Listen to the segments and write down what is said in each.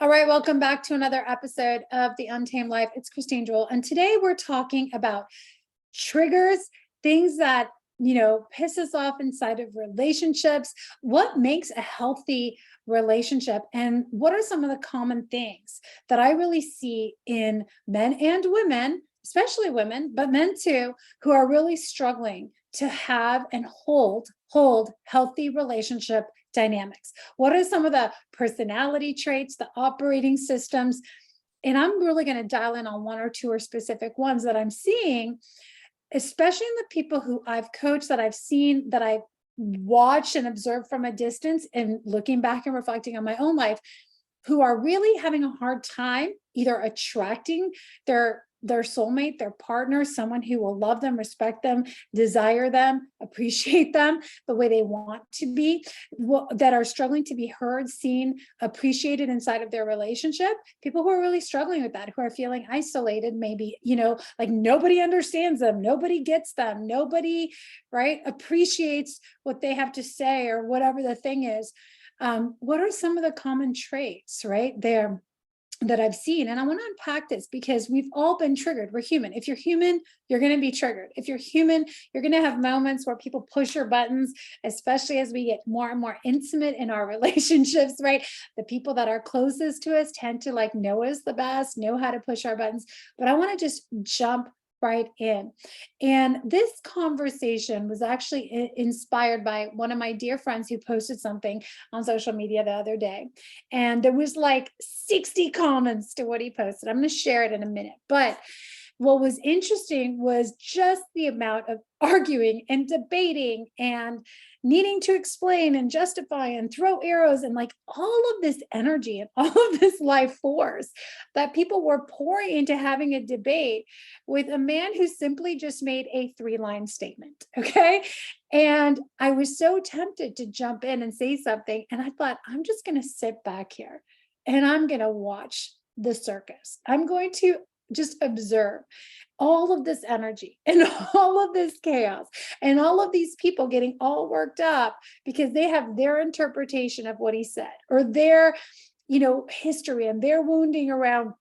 All right, welcome back to another episode of The Untamed Life. It's Christine Jewell, and today we're talking about triggers, things that, piss us off inside of relationships. What makes a healthy relationship, and what are some of the common things that I really see in men and women, especially women, but men too, who are really struggling to have and hold healthy relationship dynamics. What are some of the personality traits, the operating systems? And I'm really going to dial in on one or two or specific ones that I'm seeing, especially in the people who I've coached, that I've seen, that I've watched and observed from a distance, and looking back and reflecting on my own life, who are really having a hard time either attracting their soulmate, their partner, someone who will love them, respect them, desire them, appreciate them the way they want to be, that are struggling to be heard, seen, appreciated inside of their relationship. People who are really struggling with that, who are feeling isolated, maybe, like nobody understands them, nobody gets them, nobody, right, appreciates what they have to say or whatever the thing is. What are some of the common traits, right, there that I've seen? And I want to unpack this because we've all been triggered. We're human. If you're human, you're going to be triggered. If you're human, you're going to have moments where people push your buttons, especially as we get more and more intimate in our relationships, right? The people that are closest to us tend to know us the best, know how to push our buttons. But I want to just jump right in. And this conversation was actually inspired by one of my dear friends who posted something on social media the other day. And there was like 60 comments to what he posted. I'm going to share it in a minute. But what was interesting was just the amount of arguing and debating and needing to explain and justify and throw arrows and all of this energy and all of this life force that people were pouring into having a debate with a man who simply just made a 3-line statement. Okay. And I was so tempted to jump in and say something. And I thought, I'm just going to sit back here and I'm going to watch the circus. I'm going to just observe all of this energy and all of this chaos and all of these people getting all worked up because they have their interpretation of what he said, or their, history and their wounding around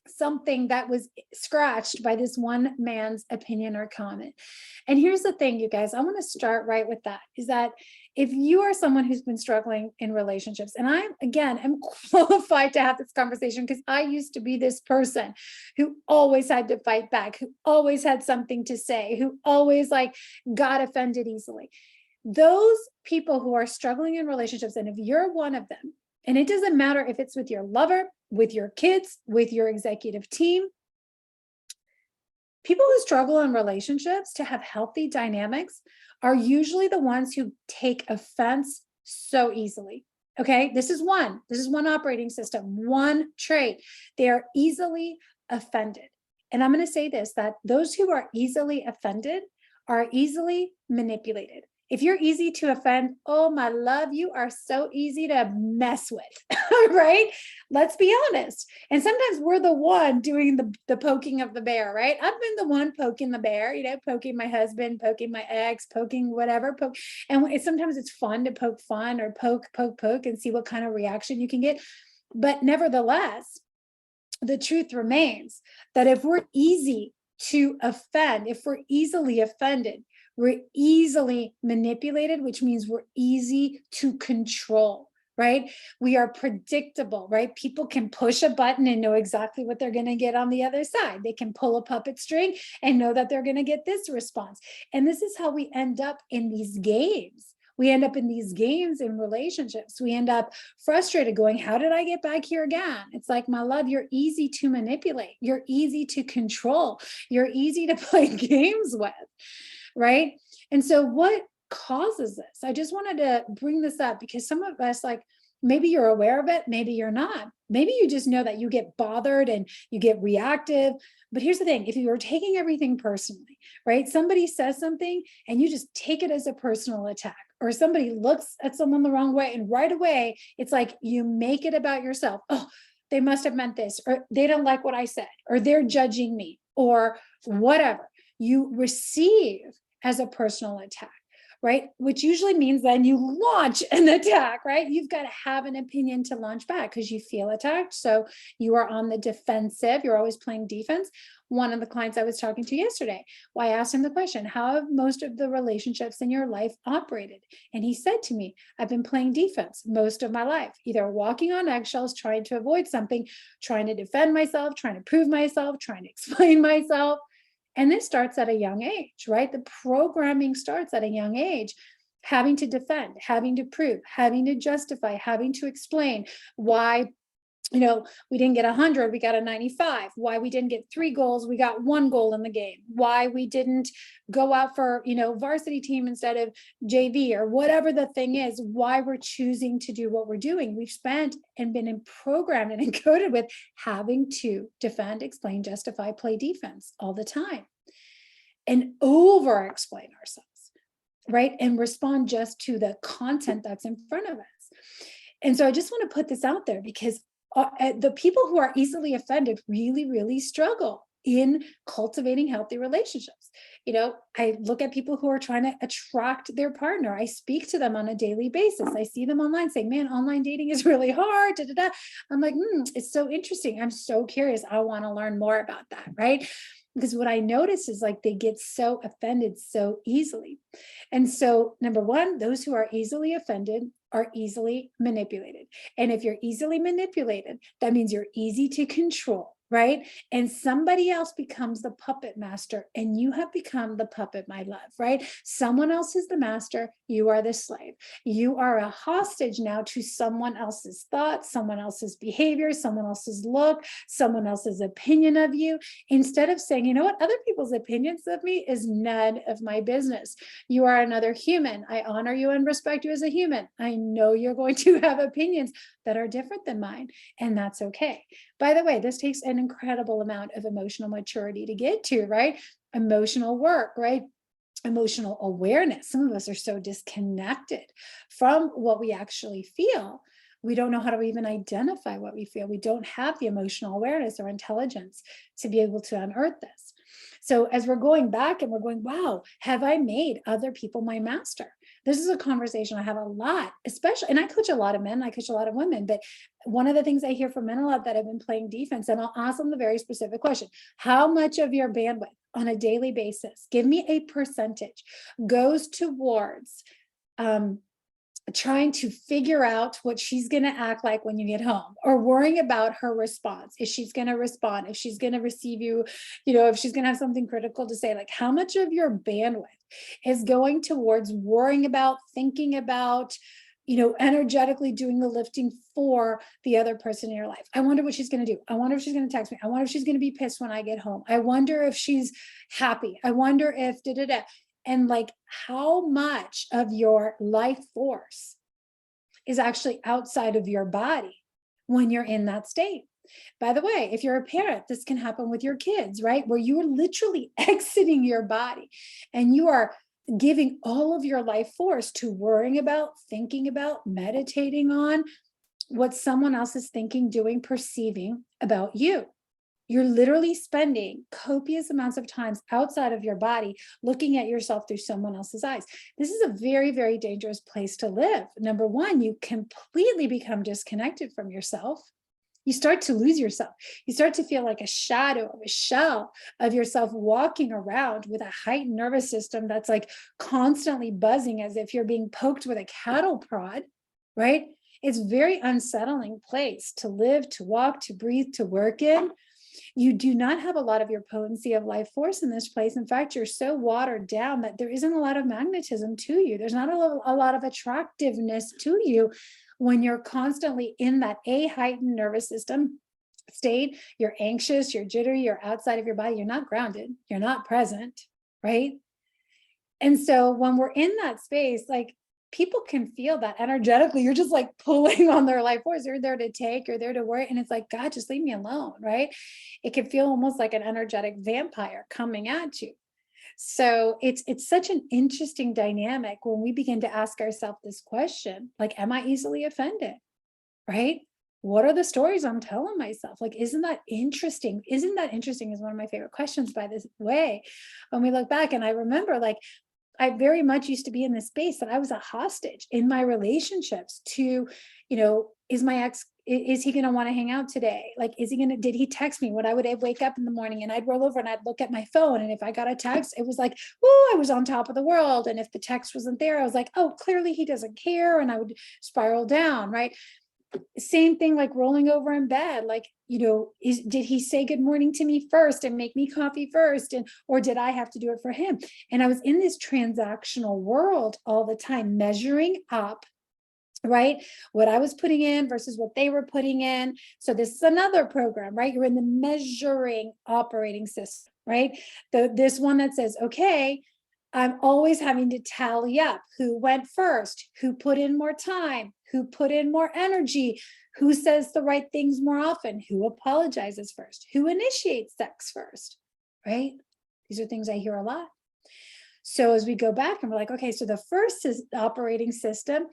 something that was scratched by this one man's opinion or comment. And here's the thing, you guys, I want to start right with that, is that if you are someone who's been struggling in relationships, and I, again, am qualified to have this conversation because I used to be this person who always had to fight back, who always had something to say, who always got offended easily. Those people who are struggling in relationships, and if you're one of them, and it doesn't matter if it's with your lover, with your kids, with your executive team, people who struggle in relationships to have healthy dynamics are usually the ones who take offense so easily. Okay, this is one operating system, one trait. They are easily offended. And I'm going to say this, that those who are easily offended are easily manipulated. If you're easy to offend, oh my love, you are so easy to mess with, right? Let's be honest. And sometimes we're the one doing the poking of the bear, right? I've been the one poking the bear, poking my husband, poking my ex, poking whatever. And sometimes it's fun to poke fun or poke and see what kind of reaction you can get. But nevertheless, the truth remains that if we're easy to offend, if we're easily offended, we're easily manipulated, which means we're easy to control, right? We are predictable, right? People can push a button and know exactly what they're going to get on the other side. They can pull a puppet string and know that they're going to get this response. And this is how we end up in these games. We end up in these games in relationships. We end up frustrated going, how did I get back here again? It's like, my love, you're easy to manipulate. You're easy to control. You're easy to play games with, right? And so what causes this? I just wanted to bring this up because some of us, maybe you're aware of it, maybe you're not. Maybe you just know that you get bothered and you get reactive. But here's the thing, if you're taking everything personally, right? Somebody says something and you just take it as a personal attack, or somebody looks at someone the wrong way and right away, it's like you make it about yourself. Oh, they must have meant this, or they don't like what I said, or they're judging me, or whatever you receive as a personal attack, right? Which usually means then you launch an attack, right? You've got to have an opinion to launch back because you feel attacked. So you are on the defensive. You're always playing defense. One of the clients I was talking to yesterday, well, I asked him the question, how have most of the relationships in your life operated? And he said to me, I've been playing defense most of my life, either walking on eggshells, trying to avoid something, trying to defend myself, trying to prove myself, trying to explain myself. And this starts at a young age, right? The programming starts at a young age, having to defend, having to prove, having to justify, having to explain why, we didn't get 100, we got a 95. Why we didn't get 3 goals, we got 1 goal in the game. Why we didn't go out for, varsity team instead of JV, or whatever the thing is, why we're choosing to do what we're doing. We've spent and been programmed and encoded with having to defend, explain, justify, play defense all the time and over explain ourselves, right? And respond just to the content that's in front of us. And so I just want to put this out there because the people who are easily offended really, really struggle in cultivating healthy relationships. I look at people who are trying to attract their partner. I speak to them on a daily basis. I see them online saying, man, online dating is really hard. Da, da, da. I'm like, it's so interesting. I'm so curious. I want to learn more about that, right? Because what I notice is like they get so offended so easily. And so, number one, those who are easily offended are easily manipulated. And if you're easily manipulated, that means you're easy to control, right? And somebody else becomes the puppet master and you have become the puppet, my love, right? Someone else is the master, you are the slave. You are a hostage now to someone else's thoughts, someone else's behavior, someone else's look, someone else's opinion of you, instead of saying, you know what, other people's opinions of me is none of my business. You are another human. I honor you and respect you as a human. I know you're going to have opinions that are different than mine, and that's okay. By the way, this takes an incredible amount of emotional maturity to get to, right? Emotional work, right? Emotional awareness. Some of us are so disconnected from what we actually feel. We don't know how to even identify what we feel. We don't have the emotional awareness or intelligence to be able to unearth this. So as we're going back and we're going, wow, have I made other people my master? This is a conversation I have a lot, especially, and I coach a lot of men, I coach a lot of women, but one of the things I hear from men a lot that have been playing defense, and I'll ask them the very specific question, how much of your bandwidth on a daily basis, give me a percentage, goes towards trying to figure out what she's going to act like when you get home, or worrying about her response, if she's going to respond, if she's going to receive you, if she's going to have something critical to say, like how much of your bandwidth is going towards worrying about, thinking about, energetically doing the lifting for the other person in your life. I wonder what she's going to do. I wonder if she's going to text me. I wonder if she's going to be pissed when I get home. I wonder if she's happy. I wonder if da da da. And like how much of your life force is actually outside of your body when you're in that state. By the way, if you're a parent, this can happen with your kids, right? Where you're literally exiting your body and you are giving all of your life force to worrying about, thinking about, meditating on what someone else is thinking, doing, perceiving about you. You're literally spending copious amounts of times outside of your body, looking at yourself through someone else's eyes. This is a very, very dangerous place to live. Number one, you completely become disconnected from yourself. You start to lose yourself. You start to feel like a shadow of a shell of yourself walking around with a heightened nervous system that's like constantly buzzing as if you're being poked with a cattle prod, right? It's a very unsettling place to live, to walk, to breathe, to work in. You do not have a lot of your potency of life force in this place. In fact, you're so watered down that there isn't a lot of magnetism to you. There's not a lot of attractiveness to you when you're constantly in that heightened nervous system state. You're anxious, you're jittery, you're outside of your body, you're not grounded, you're not present, right? And so when we're in that space, like people can feel that energetically. You're just like pulling on their life force. You're there to take, you're there to work. And it's like, God, just leave me alone, right? It can feel almost like an energetic vampire coming at you. So it's such an interesting dynamic when we begin to ask ourselves this question, like, am I easily offended, right? What are the stories I'm telling myself? Like, isn't that interesting? Isn't that interesting is one of my favorite questions, by this way, when we look back. And I remember like, I very much used to be in this space that I was a hostage in my relationships to, is my ex, is he going to want to hang out today? Like, did he text me when I would wake up in the morning and I'd roll over and I'd look at my phone. And if I got a text, it was like, oh, I was on top of the world. And if the text wasn't there, I was like, oh, clearly he doesn't care. And I would spiral down, right? Same thing, like rolling over in bed, like, did he say good morning to me first and make me coffee first? Or did I have to do it for him? And I was in this transactional world all the time, measuring up, right? What I was putting in versus what they were putting in. So this is another program, right? You're in the measuring operating system, right? This one that says, okay, I'm always having to tally up who went first, who put in more time, who put in more energy, who says the right things more often, who apologizes first, who initiates sex first, right? These are things I hear a lot. So as we go back and we're like, okay, so the first operating system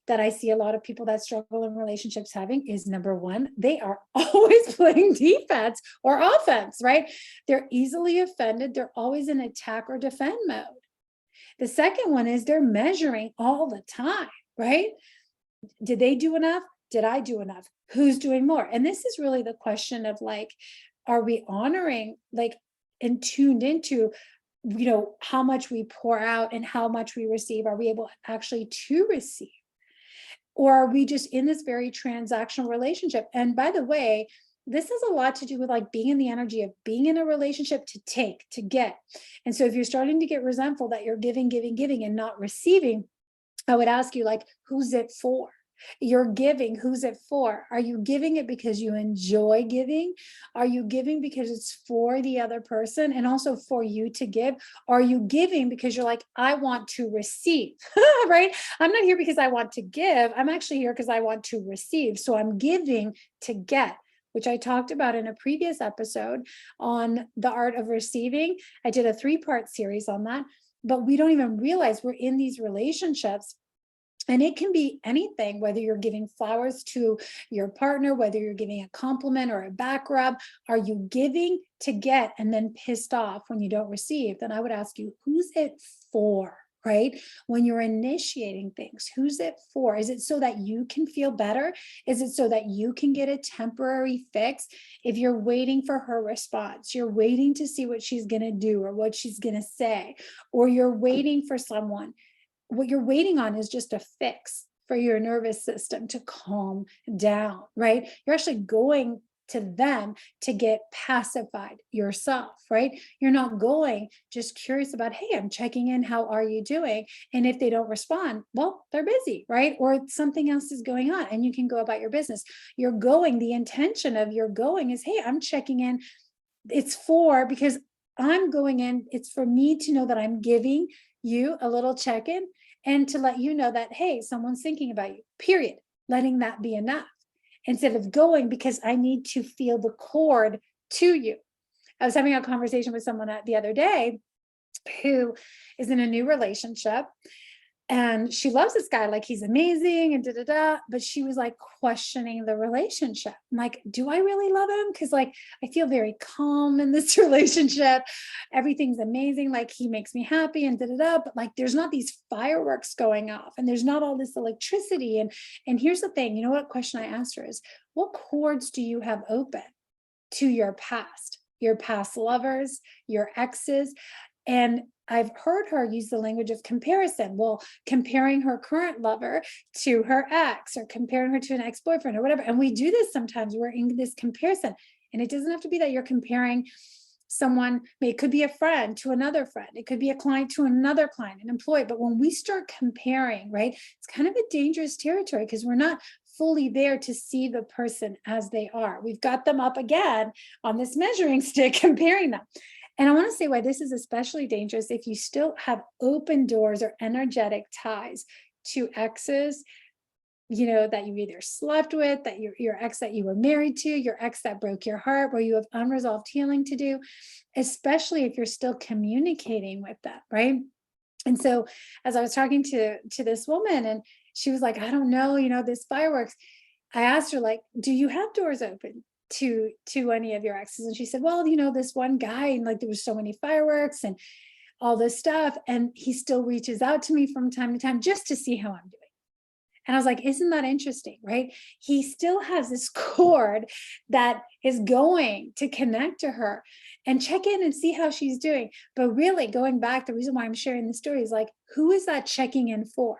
that I see a lot of people that struggle in relationships having is, number one, they are always playing defense or offense, right? They're easily offended. They're always in attack or defend mode. The second one is they're measuring all the time, right? Did they do enough? Did I do enough? Who's doing more? And this is really the question of like, are we honoring, like, and tuned into, how much we pour out and how much we receive? Are we able actually to receive? Or are we just in this very transactional relationship? And by the way, this has a lot to do with like being in the energy of being in a relationship to take, to get. And so if you're starting to get resentful that you're giving, and not receiving, I would ask you, like, who's it for? You're giving, who's it for? Are you giving it because you enjoy giving? Are you giving because it's for the other person and also for you to give? Are you giving because you're like, I want to receive, right? I'm not here because I want to give. I'm actually here because I want to receive. So I'm giving to get, which I talked about in a previous episode on the art of receiving. I did a 3-part series on that, but we don't even realize we're in these relationships. And it can be anything, whether you're giving flowers to your partner, whether you're giving a compliment or a back rub. Are you giving to get and then pissed off when you don't receive? Then I would ask you, who's it for? Right? When you're initiating things, who's it for? Is it so that you can feel better? Is it so that you can get a temporary fix? If you're waiting for her response, you're waiting to see what she's going to do or what she's going to say, or you're waiting for someone, what you're waiting on is just a fix for your nervous system to calm down, right? You're actually going to them to get pacified yourself, right? You're not going just curious about, hey, I'm checking in, how are you doing? And if they don't respond, well, they're busy, right? Or something else is going on and you can go about your business. You're going, the intention of your going is, hey, I'm checking in. It's because I'm going in, it's for me to know that I'm giving you a little check-in and to let you know that, hey, someone's thinking about you, period. Letting that be enough instead of going because I need to feel the cord to you. I was having a conversation with someone the other day who is in a new relationship. And she loves this guy, like he's amazing and but she was like questioning the relationship. I'm like, do I really love him? Because like, I feel very calm in this relationship. Everything's amazing. Like he makes me happy and but like, there's not these fireworks going off and there's not all this electricity. And here's the thing, what question I asked her is, what cords do you have open to your past lovers, your exes? And I've heard her use the language of comparison. Well, comparing her current lover to her ex or comparing her to an ex-boyfriend or whatever. And we do this sometimes. We're in this comparison. And it doesn't have to be that you're comparing someone. It could be a friend to another friend. It could be a client to another client, an employee. But when we start comparing, right, it's kind of a dangerous territory because we're not fully there to see the person as they are. We've got them up again on this measuring stick, comparing them. And I want to say why this is especially dangerous if you still have open doors or energetic ties to exes, that you either slept with, that your ex that you were married to, your ex that broke your heart, where you have unresolved healing to do, especially if you're still communicating with them, right? And so as I was talking to this woman and she was like, I don't know, this fireworks. I asked her, like, do you have doors open to any of your exes? And she said, well, this one guy, and like there was so many fireworks. And all this stuff. And he still reaches out to me from time to time just to see how I'm doing. And I was like, isn't that interesting, right? He still has this cord that is going to connect to her and check in and see how she's doing. But really, going back, the reason why I'm sharing this story is like, who is that checking in for?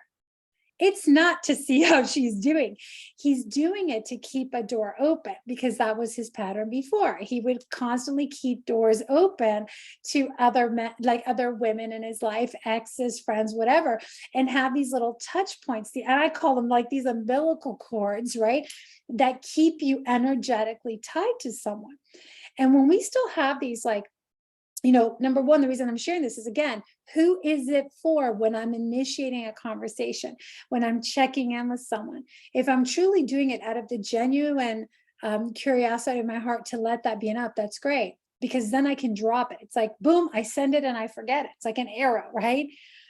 It's not to see how she's doing. He's doing it to keep a door open because that was his pattern before. He would constantly keep doors open to other men, like other women in his life, exes, friends, whatever, and have these little touch points. And I call them like these umbilical cords, right? That keep you energetically tied to someone. And when we still have these, like, number one, the reason I'm sharing this is, again, who is it for when I'm initiating a conversation, when I'm checking in with someone? If I'm truly doing it out of the genuine curiosity of my heart to let that be enough, that's great, because then I can drop it. It's like, boom, I send it and I forget it. It's like an arrow, right?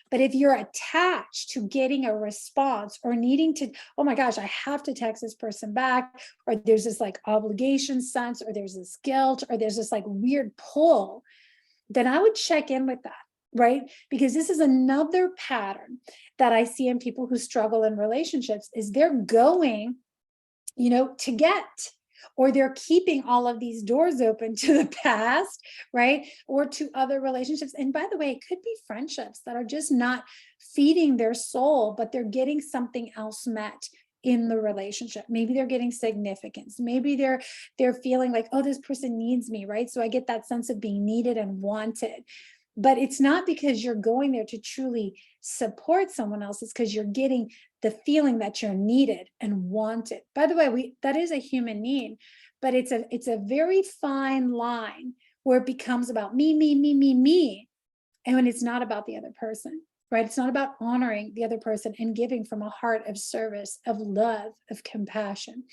But if you're attached to getting a response or needing to, oh my gosh, I have to text this person back, or there's this like obligation sense, or there's this guilt, or there's this like weird pull, then I would check in with that, right? Because this is another pattern that I see in people who struggle in relationships is they're going, to get, or they're keeping all of these doors open to the past, right? Or to other relationships. And by the way, it could be friendships that are just not feeding their soul, but they're getting something else met in the relationship. Maybe they're getting significance. Maybe they're feeling like, oh, this person needs me, right? So I get that sense of being needed and wanted. But it's not because you're going there to truly support someone else. It's because you're getting the feeling that you're needed and wanted. By the way, that is a human need, but it's a very fine line where it becomes about me, me, me, me, me, and when it's not about the other person. Right? It's not about honoring the other person and giving from a heart of service, of love, of compassion.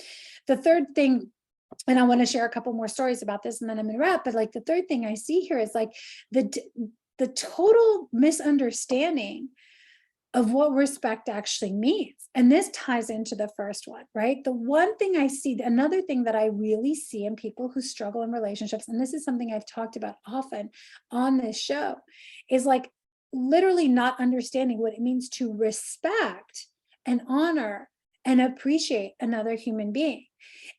The third thing, and I want to share a couple more stories about this and then I'm going to wrap, but like the third thing I see here is like the total misunderstanding of what respect actually means. And this ties into the first one, right? The one thing I see, another thing that I really see in people who struggle in relationships, and this is something I've talked about often on this show, is like literally not understanding what it means to respect and honor and appreciate another human being,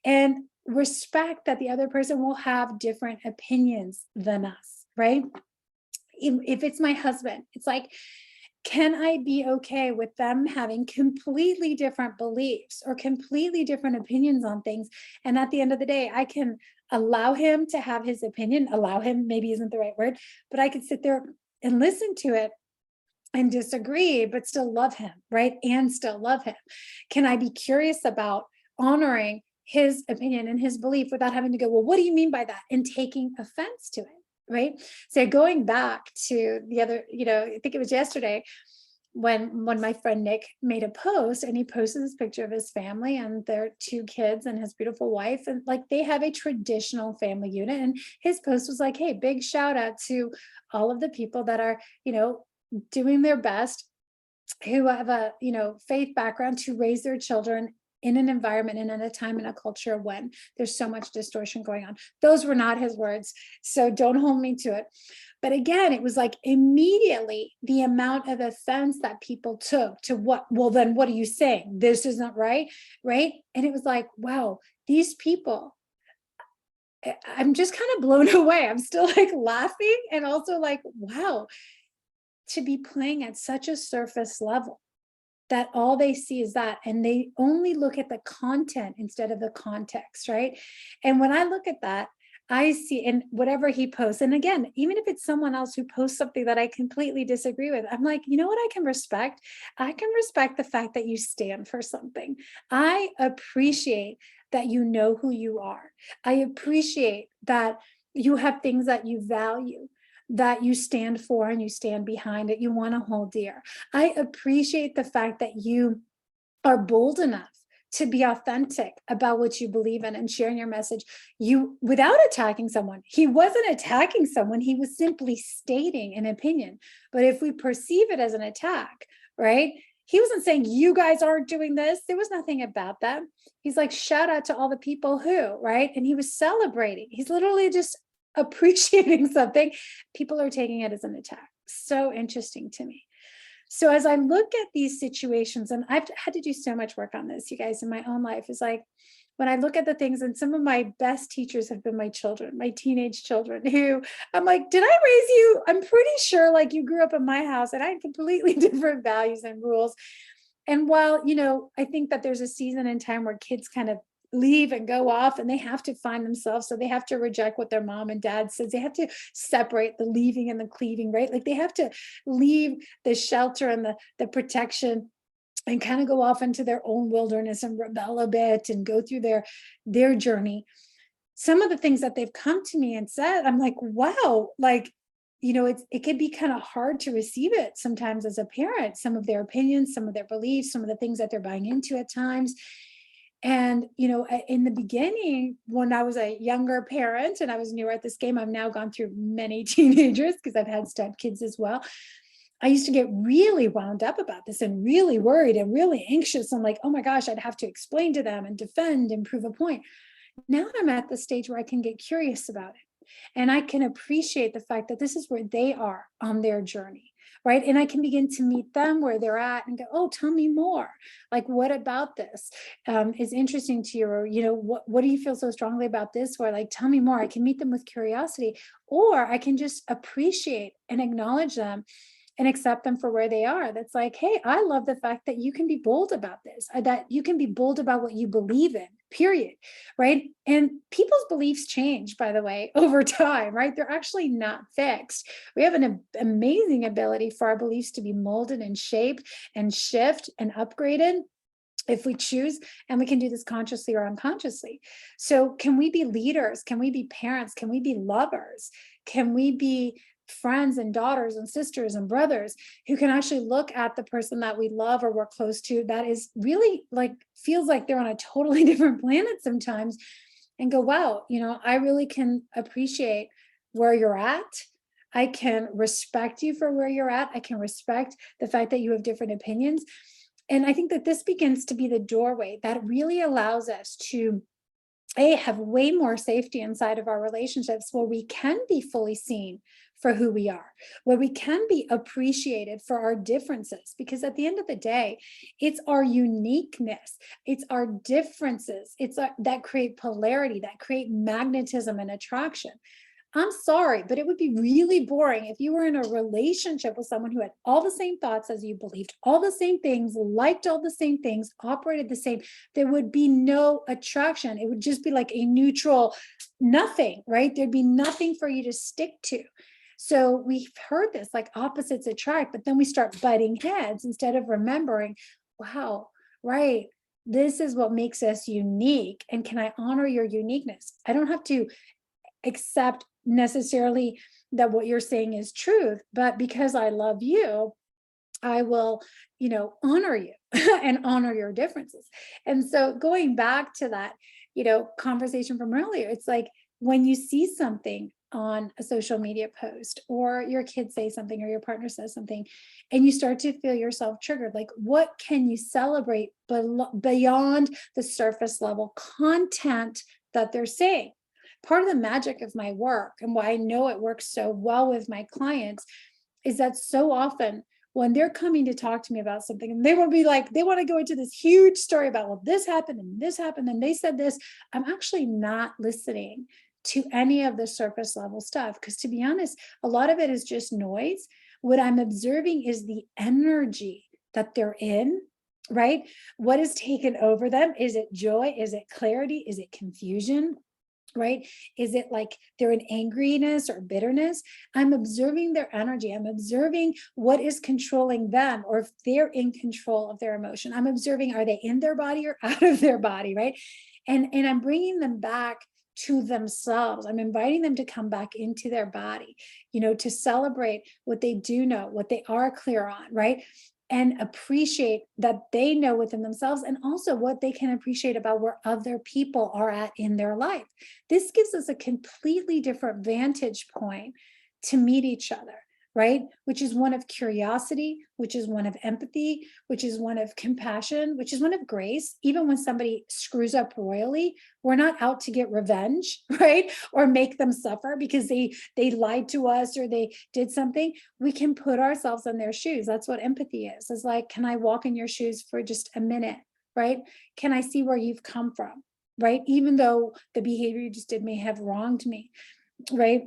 and respect that the other person will have different opinions than us, right? If it's my husband, it's like, can I be okay with them having completely different beliefs or completely different opinions on things? And at the end of the day, I can allow him to have his opinion. Allow him maybe isn't the right word, but I could sit there and listen to it and disagree, but still love him, right? And still love him. Can I be curious about honoring his opinion and his belief without having to go, well, what do you mean by that? And taking offense to it, right? So going back to the other, I think it was yesterday when my friend Nick made a post, and he posted this picture of his family and their two kids and his beautiful wife, and like they have a traditional family unit. And his post was like, hey, big shout out to all of the people that are, doing their best, who have a faith background, to raise their children in an environment and in a time and a culture when there's so much distortion going on. Those were not his words, so don't hold me to it. But again, it was like immediately the amount of offense that people took to well, then what are you saying? This isn't right, right? And it was like, wow, these people, I'm just kind of blown away. I'm still like laughing and also like, wow, to be playing at such a surface level that all they see is that, and they only look at the content instead of the context, right? And when I look at that, I see in whatever he posts, and again, even if it's someone else who posts something that I completely disagree with, I'm like, you know what I can respect? I can respect the fact that you stand for something. I appreciate that you know who you are. I appreciate that you have things that you value, that you stand for and you stand behind it, you want to hold dear. I appreciate the fact that you are bold enough to be authentic about what you believe in and sharing your message, you without attacking someone. He wasn't attacking someone, he was simply stating an opinion. But if we perceive it as an attack, right? He wasn't saying you guys aren't doing this. There was nothing about that. He's like, shout out to all the people who, right? And he was celebrating. He's literally just appreciating something. People are taking it as an attack, so interesting to me. So as I look at these situations, and I've had to do so much work on this, you guys, in my own life, is like when I look at the things, and some of my best teachers have been my children, my teenage children, who I'm like, did I raise you? I'm pretty sure like you grew up in my house and I had completely different values and rules. And while, I think that there's a season in time where kids kind of leave and go off and they have to find themselves. So they have to reject what their mom and dad says. They have to separate the leaving and the cleaving, right? Like they have to leave the shelter and the protection and kind of go off into their own wilderness and rebel a bit and go through their journey. Some of the things that they've come to me and said, I'm like, wow, like, it can be kind of hard to receive it sometimes as a parent, some of their opinions, some of their beliefs, some of the things that they're buying into at times. And, in the beginning, when I was a younger parent and I was newer at this game, I've now gone through many teenagers because I've had stepkids as well. I used to get really wound up about this and really worried and really anxious. I'm like, oh my gosh, I'd have to explain to them and defend and prove a point. Now I'm at the stage where I can get curious about it. And I can appreciate the fact that this is where they are on their journey, right? And I can begin to meet them where they're at and go, oh, tell me more. Like, what about this is interesting to you? Or, what do you feel so strongly about this? Where like, tell me more. I can meet them with curiosity, or I can just appreciate and acknowledge them and accept them for where they are. That's like, hey, I love the fact that you can be bold about this, that you can be bold about what you believe in, period. Right. And people's beliefs change, by the way, over time, right? They're actually not fixed. We have an amazing ability for our beliefs to be molded and shaped and shift and upgraded if we choose, and we can do this consciously or unconsciously. So can we be leaders? Can we be parents? Can we be lovers? Can we be friends and daughters and sisters and brothers who can actually look at the person that we love or we're close to that is really like, feels like they're on a totally different planet sometimes, and go, wow, I really can appreciate where you're at. I can respect you for where you're at. I can respect the fact that you have different opinions. And I think that this begins to be the doorway that really allows us to have way more safety inside of our relationships, where we can be fully seen for who we are, where we can be appreciated for our differences. Because at the end of the day, it's our uniqueness, it's our differences, that create polarity, that create magnetism and attraction. I'm sorry, but it would be really boring if you were in a relationship with someone who had all the same thoughts as you, believed all the same things, liked all the same things, operated the same. There would be no attraction. It would just be like a neutral nothing, right? There'd be nothing for you to stick to. So we've heard this, like opposites attract, but then we start butting heads instead of remembering, wow, right, this is what makes us unique. And can I honor your uniqueness? I don't have to accept necessarily that what you're saying is truth, but because I love you, I will, honor you and honor your differences. And so going back to that, conversation from earlier, it's like when you see something on a social media post, or your kids say something, or your partner says something, and you start to feel yourself triggered, like what can you celebrate beyond the surface level content that they're saying? Part of the magic of my work, and why I know it works so well with my clients, is that so often when they're coming to talk to me about something, and they want to be like, they want to go into this huge story about, well, this happened and they said this, I'm actually not listening to any of the surface level stuff. Because to be honest, a lot of it is just noise. What I'm observing is the energy that they're in, right? What is taken over them? Is it joy? Is it clarity? Is it confusion? Right? Is it like they're in angriness or bitterness? I'm observing their energy. I'm observing what is controlling them, or if they're in control of their emotion. I'm observing, are they in their body or out of their body, right? And I'm bringing them back to themselves. I'm inviting them to come back into their body, to celebrate what they do know, what they are clear on, right? And appreciate that they know within themselves, and also what they can appreciate about where other people are at in their life. This gives us a completely different vantage point to meet each other, right? Which is one of curiosity, which is one of empathy, which is one of compassion, which is one of grace. Even when somebody screws up royally, we're not out to get revenge, right? Or make them suffer because they lied to us or they did something. We can put ourselves in their shoes. That's what empathy is. It's like, can I walk in your shoes for just a minute, right? Can I see where you've come from, right? Even though the behavior you just did may have wronged me, right?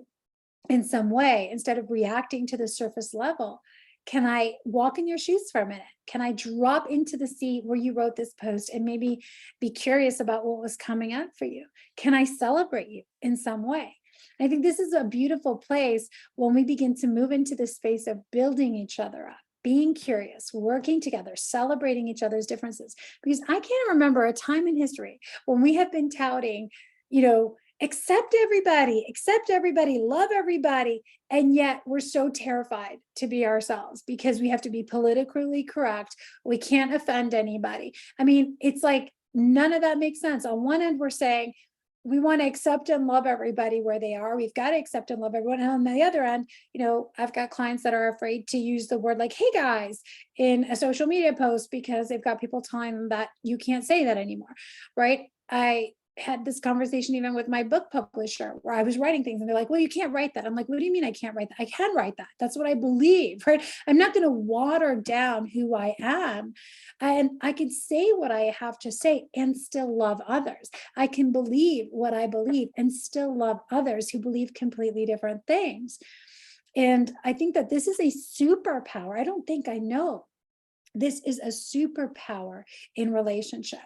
In some way, instead of reacting to the surface level, can I walk in your shoes for a minute? Can I drop into the seat where you wrote this post and maybe be curious about what was coming up for you? Can I celebrate you in some way? I think this is a beautiful place when we begin to move into the space of building each other up, being curious, working together, celebrating each other's differences. Because I can't remember a time in history when we have been touting, you know, accept everybody, love everybody. And yet we're so terrified to be ourselves because we have to be politically correct. We can't offend anybody. I mean, it's like none of that makes sense. On one end, we're saying we want to accept and love everybody where they are. We've got to accept and love everyone. And on the other end, I've got clients that are afraid to use the word like, hey guys, in a social media post because they've got people telling them that you can't say that anymore, right? I had this conversation even with my book publisher where I was writing things and they're like, well, you can't write that. I'm like, what do you mean I can't write that? I can write that. That's what I believe, right? I'm not going to water down who I am. And I can say what I have to say and still love others. I can believe what I believe and still love others who believe completely different things. And I think that this is a superpower. I know this is a superpower in relationship.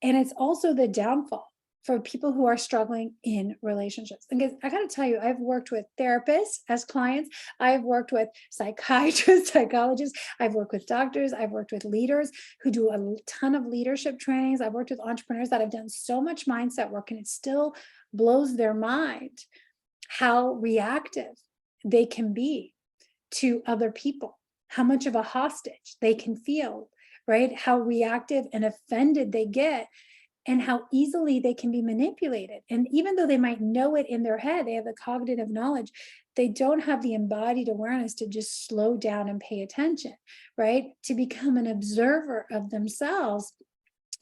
And it's also the downfall for people who are struggling in relationships. Because I got to tell you, I've worked with therapists as clients. I've worked with psychiatrists, psychologists. I've worked with doctors. I've worked with leaders who do a ton of leadership trainings. I've worked with entrepreneurs that have done so much mindset work, and it still blows their mind how reactive they can be to other people, how much of a hostage they can feel, right? How reactive and offended they get, and how easily they can be manipulated. And even though they might know it in their head, they have the cognitive knowledge, they don't have the embodied awareness to just slow down and pay attention, right? To become an observer of themselves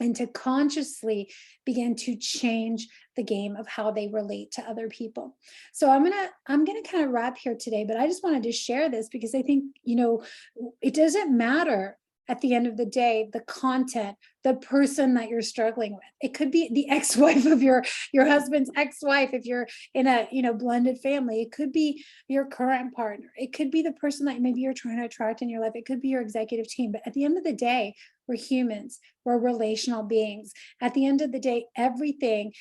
and to consciously begin to change the game of how they relate to other people. So I'm gonna kind of wrap here today, but I just wanted to share this because I think, it doesn't matter at the end of the day, the content, the person that you're struggling with. It could be the ex-wife of your husband's ex-wife if you're in a blended family. It could be your current partner. It could be the person that maybe you're trying to attract in your life. It could be your executive team. But at the end of the day, we're humans. We're relational beings. At the end of the day, everything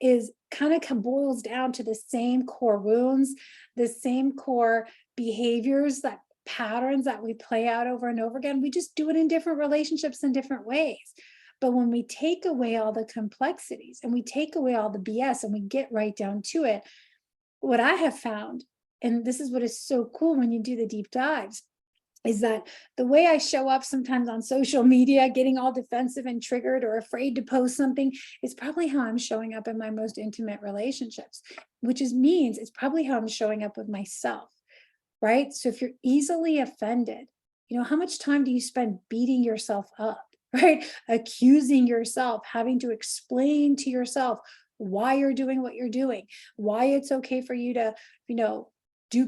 is kind of boils down to the same core wounds, the same core behaviors, that patterns that we play out over and over again. We just do it in different relationships in different ways. But when we take away all the complexities and we take away all the BS and we get right down to it, what I have found, and this is what is so cool when you do the deep dives, is that the way I show up sometimes on social media, getting all defensive and triggered or afraid to post something, is probably how I'm showing up in my most intimate relationships, which means it's probably how I'm showing up with myself, right? So if you're easily offended, how much time do you spend beating yourself up, right? Accusing yourself, having to explain to yourself why you're doing what you're doing, why it's okay for you to,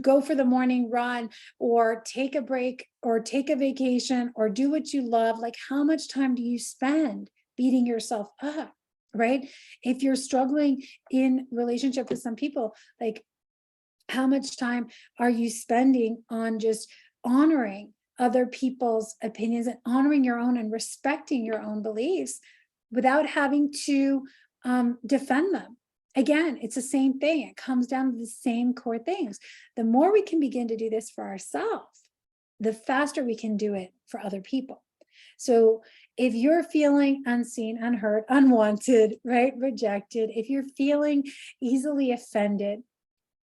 go for the morning run or take a break or take a vacation or do what you love. Like, how much time do you spend beating yourself up, right? If you're struggling in relationship with some people, like, how much time are you spending on just honoring other people's opinions and honoring your own and respecting your own beliefs without having to defend them? Again, it's the same thing. It comes down to the same core things. The more we can begin to do this for ourselves, the faster we can do it for other people. So if you're feeling unseen, unheard, unwanted, right, rejected, if you're feeling easily offended,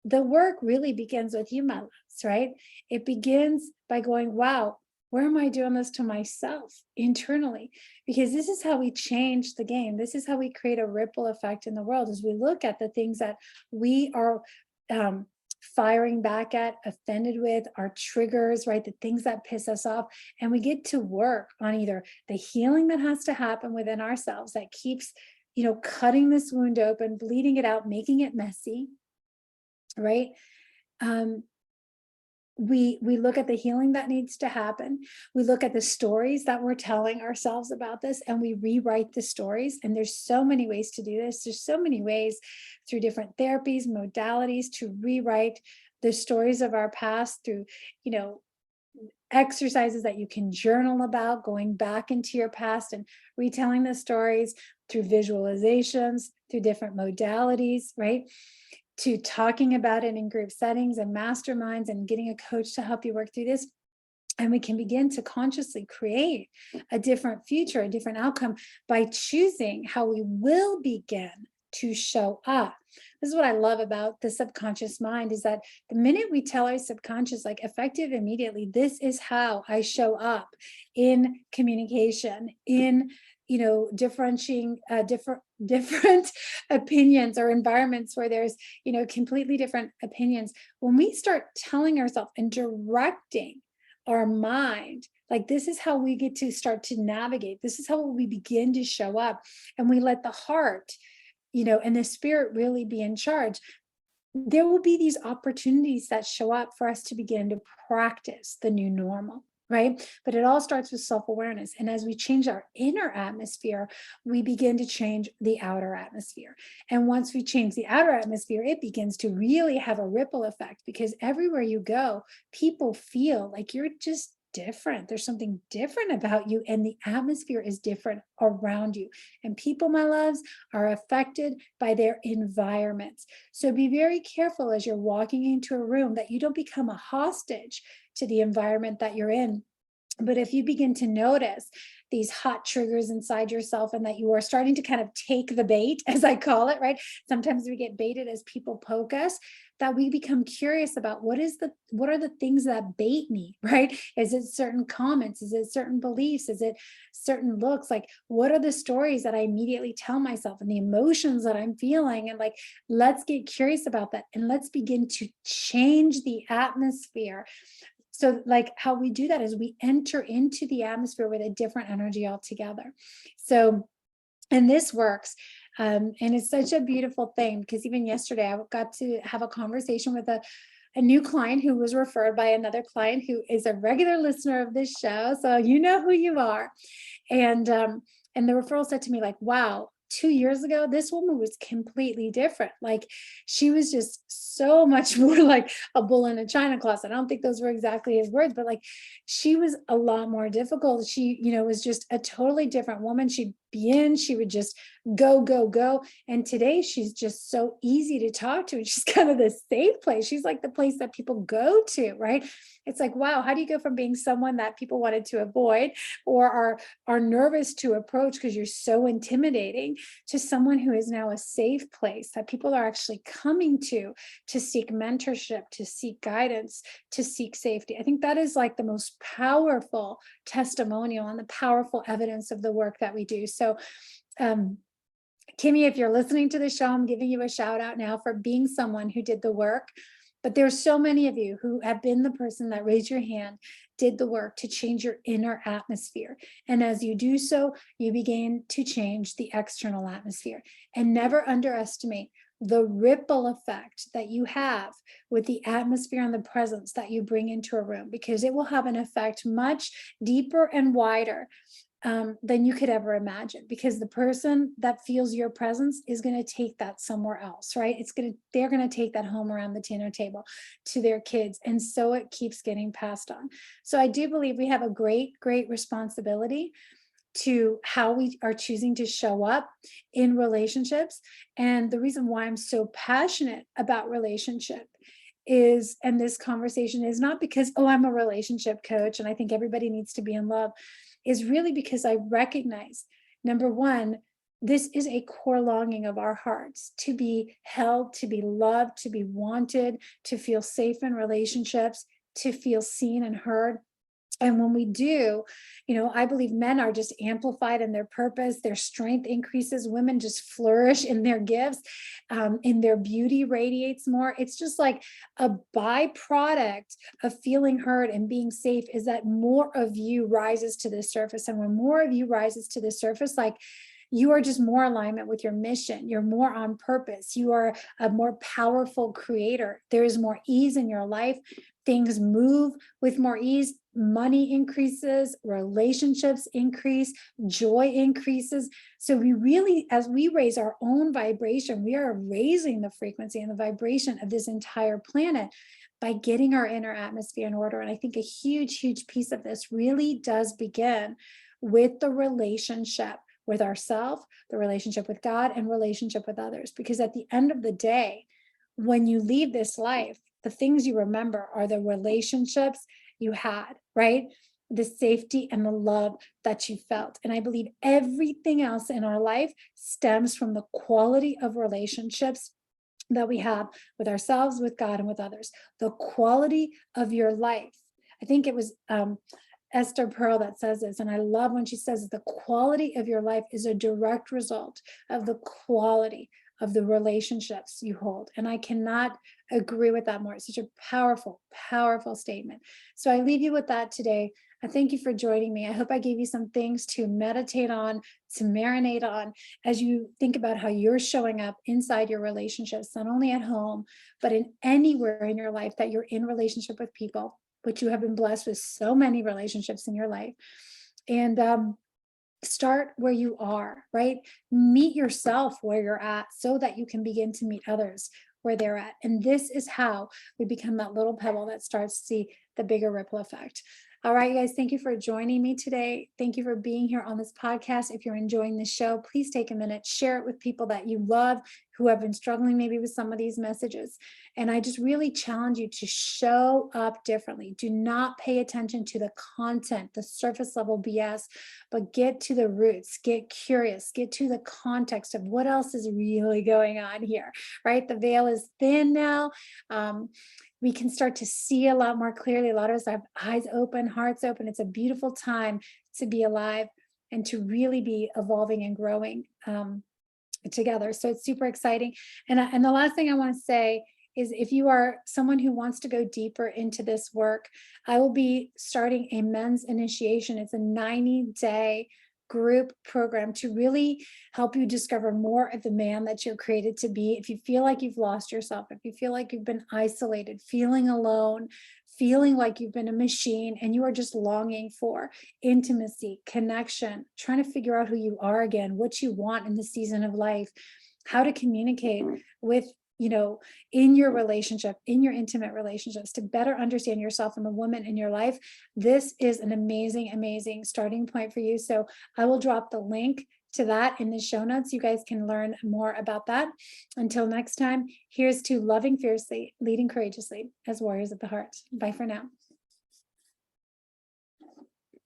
the work really begins with you, my loves, right? It begins by going, wow, where am I doing this to myself internally? Because this is how we change the game. This is how we create a ripple effect in the world, as we look at the things that we are firing back at, offended with, our triggers, right? The things that piss us off. And we get to work on either the healing that has to happen within ourselves that keeps, cutting this wound open, bleeding it out, making it messy, right? We look at the healing that needs to happen. We look at the stories that we're telling ourselves about this, and we rewrite the stories. And there's so many ways to do this. There's so many ways through different therapies, modalities to rewrite the stories of our past through, exercises that you can journal about, going back into your past and retelling the stories through visualizations, through different modalities, right? To talking about it in group settings and masterminds and getting a coach to help you work through this. And we can begin to consciously create a different future, a different outcome by choosing how we will begin to show up. This is what I love about the subconscious mind, is that the minute we tell our subconscious, like, effective immediately, this is how I show up in communication, in differentiating different opinions or environments where there's completely different opinions. When we start telling ourselves and directing our mind, like, this is how we get to start to navigate, this is how we begin to show up, and we let the heart and the spirit really be in charge, there will be these opportunities that show up for us to begin to practice the new normal, right? But it all starts with self-awareness. And as we change our inner atmosphere, we begin to change the outer atmosphere. And once we change the outer atmosphere, it begins to really have a ripple effect, because everywhere you go, people feel like you're just different. There's something different about you, and the atmosphere is different around you. And people, my loves, are affected by their environments. So be very careful as you're walking into a room that you don't become a hostage to the environment that you're in. But if you begin to notice these hot triggers inside yourself, and that you are starting to kind of take the bait, as I call it, right? Sometimes we get baited as people poke us, that we become curious about what are the things that bait me, right? Is it certain comments? Is it certain beliefs? Is it certain looks? Like, what are the stories that I immediately tell myself and the emotions that I'm feeling? And, like, let's get curious about that, and let's begin to change the atmosphere. So, like, how we do that is we enter into the atmosphere with a different energy altogether. So, and this works. And it's such a beautiful thing, because even yesterday I got to have a conversation with a new client who was referred by another client who is a regular listener of this show. So you know who you are. And the referral said to me, like, wow, 2 years ago, this woman was completely different. Like, she was just so much more like a bull in a china closet. I don't think those were exactly his words, but, like, she was a lot more difficult. She, was just a totally different woman. She'd be in, she would just go, go, go. And today she's just so easy to talk to. And she's kind of the safe place. She's like the place that people go to, right? It's like, wow, how do you go from being someone that people wanted to avoid or are nervous to approach because you're so intimidating, to someone who is now a safe place that people are actually coming to seek mentorship, to seek guidance, to seek safety? I think that is like the most powerful testimonial and the powerful evidence of the work that we do. So, Kimmy, if you're listening to the show, I'm giving you a shout out now for being someone who did the work. But there's so many of you who have been the person that raised your hand, did the work to change your inner atmosphere. And as you do so, you begin to change the external atmosphere. And never underestimate the ripple effect that you have with the atmosphere and the presence that you bring into a room, because it will have an effect much deeper and wider than you could ever imagine, because the person that feels your presence is going to take that somewhere else, right? They're going to take that home around the dinner table to their kids. And so it keeps getting passed on. So I do believe we have a great responsibility to how we are choosing to show up in relationships. And the reason why I'm so passionate about relationship is, and this conversation is not because, oh, I'm a relationship coach and I think everybody needs to be in love, is really because I recognize, number one, this is a core longing of our hearts, to be held, to be loved, to be wanted, to feel safe in relationships, to feel seen and heard. And when we do, I believe men are just amplified in their purpose, their strength increases, women just flourish in their gifts, in their beauty radiates more. It's just like a byproduct of feeling heard and being safe is that more of you rises to the surface. And when more of you rises to the surface, like you are just more alignment with your mission. You're more on purpose. You are a more powerful creator. There is more ease in your life. Things move with more ease. Money increases, relationships increase, joy increases. So we really, as we raise our own vibration, we are raising the frequency and the vibration of this entire planet by getting our inner atmosphere in order. And I think a huge, huge piece of this really does begin with the relationship with ourselves, the relationship with God, and relationship with others. Because at the end of the day, when you leave this life, the things you remember are the relationships you had, right? The safety and the love that you felt. And I believe everything else in our life stems from the quality of relationships that we have with ourselves, with God, and with others. The quality of your life. I think it was Esther Pearl that says this, and I love when she says the quality of your life is a direct result of the quality of the relationships you hold. And I cannot agree with that more. It's such a powerful, powerful statement. So I leave you with that today. I thank you for joining me. I hope I gave you some things to meditate on, to marinate on as you think about how you're showing up inside your relationships, not only at home, but in anywhere in your life that you're in relationship with people, which you have been blessed with so many relationships in your life. And start where you are, right? Meet yourself where you're at so that you can begin to meet others where they're at. And this is how we become that little pebble that starts to see the bigger ripple effect. All right, you guys, thank you for joining me today. Thank you for being here on this podcast. If you're enjoying the show, please take a minute, share it with people that you love who have been struggling maybe with some of these messages. And I just really challenge you to show up differently. Do not pay attention to the content, the surface level BS, but get to the roots, get curious, get to the context of what else is really going on here, right? The veil is thin now. We can start to see a lot more clearly. A lot of us have eyes open, hearts open. It's a beautiful time to be alive and to really be evolving and growing together. So it's super exciting. And the last thing I want to say is if you are someone who wants to go deeper into this work, I will be starting a men's initiation. It's a 90-day group program to really help you discover more of the man that you're created to be. If you feel like you've lost yourself, if you feel like you've been isolated, feeling alone, feeling like you've been a machine and you are just longing for intimacy, connection, trying to figure out who you are again, what you want in the season of life, how to communicate with in your relationship, in your intimate relationships, to better understand yourself and the woman in your life, this is an amazing, amazing starting point for you. So I will drop the link to that in the show notes. You guys can learn more about that. Until next time, here's to loving fiercely, leading courageously as warriors of the heart. Bye for now.